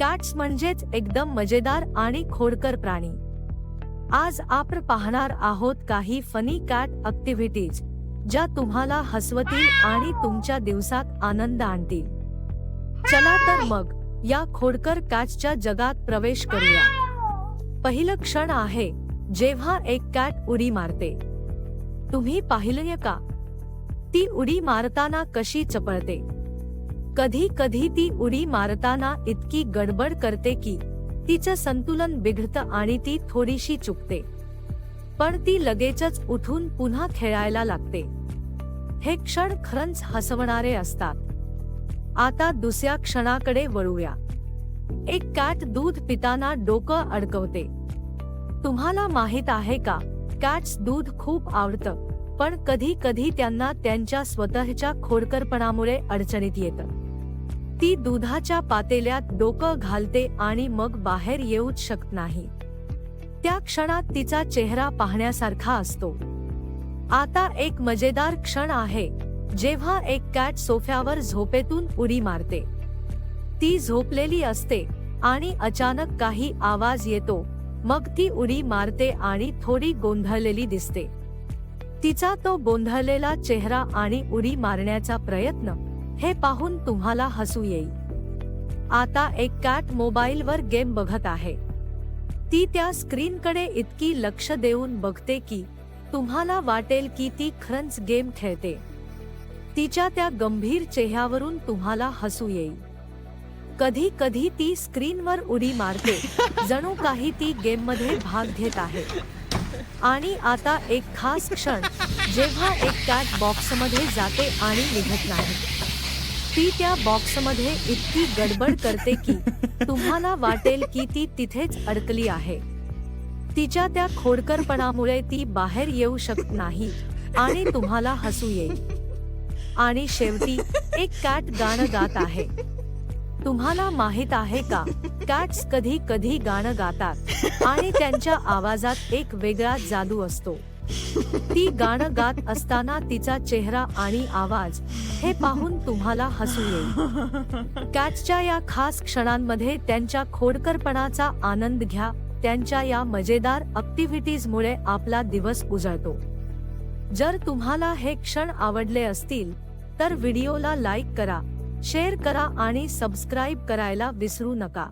Cats म्हणजेच एकदम मजेदार आणि खोडकर प्राणी. आज आपण पाहणार आहोत काही फनी कॅट ॲक्टिव्हिटीज ज्या तुम्हाला हसवतील आणि तुमच्या दिवसात आनंद आणतील. चला तर मग या खोडकर कॅट्सच्या जगात प्रवेश करूया. पहिलं क्षण आहे जेव्हा एक कॅट उडी मारते. तुम्ही पाहिलंय का ती उडी मारताना कशी चपळते? कधी कधी ती उडी मारताना इतकी गडबड करते की तिचं संतुलन बिघडतं आणि ती थोडीशी चुकते, पण ती लगेचच उठून पुन्हा खेळायला लागते. हे क्षण खरंच हसवणारे असतात. आता दुसऱ्या क्षणाकडे वळूया. एक कॅट दूध पिताना डोकं अडकवते. तुम्हाला माहित आहे का, कॅट्स दूध खूप आवडतं, पण कधी कधी त्यांना त्यांच्या स्वतःच्या खोडकरपणामुळे अडचणीत येतं. ती दुधाच्या पातेल्यात डोकं घालते आणि मग बाहेर येऊच शकत नाही. त्या क्षणात तिचा चेहरा पाहण्यासारखा असतो. आता एक मजेदार क्षण आहे जेव्हा एक कॅट सोफ्यावर झोपेतून उडी मारते. ती झोपलेली असते आणि अचानक काही आवाज येतो. मग ती उडी मारते आणि थोडी गोंधळलेली दिसते. तिचा तो गोंधळलेला चेहरा आणि उडी मारण्याचा प्रयत्न हे पाहून तुम्हाला हसू येईल. आता एक कॅट मोबाईलवर गेम बघत आहे. ती त्या स्क्रीनकडे इतकी लक्ष देऊन बघते की तुम्हाला वाटेल की ती खरंच गेम खेळते. तिच्या त्या गंभीर चेहऱ्यावरून तुम्हाला हसू येईल. कधी कधी ती स्क्रीनवर उडी मारते जणू काही ती गेममध्ये भाग घेत आहे. आणि आता एक खास क्षण जेव्हा एक कॅट बॉक्समध्ये जाते आणि निघत नाही. ती त्या बॉक्समध्ये इतकी गडबड करते की तुम्हाला वाटेल की ती तिथेच अडकली आहे. तिच्या त्या खोडकरपणामुळे ती बाहेर येऊ शकत नाही आणि तुम्हाला हसू येईल. आणि शेवटी एक कॅट गाणं गात आहे. तुम्हाला माहित आहे का, कॅट्स कधी कधी गाणं गातात आणि त्यांच्या आवाजात एक वेगळा जादू असतो. ती गाणं गात असताना तिचा चेहरा आणि आवाज हे पाहून तुम्हाला हसू येईल. कॅट्सच्या या खास क्षणांमध्ये त्यांच्या खोडकरपणाचा आनंद घ्या. त्यांच्या या मजेदार ॲक्टिव्हिटीजमुळे आपला दिवस उजळतो. जर तुम्हाला हे क्षण आवडले असतील तर व्हिडिओला लाईक करा, शेअर करा आणि सबस्क्राईब करायला विसरू नका.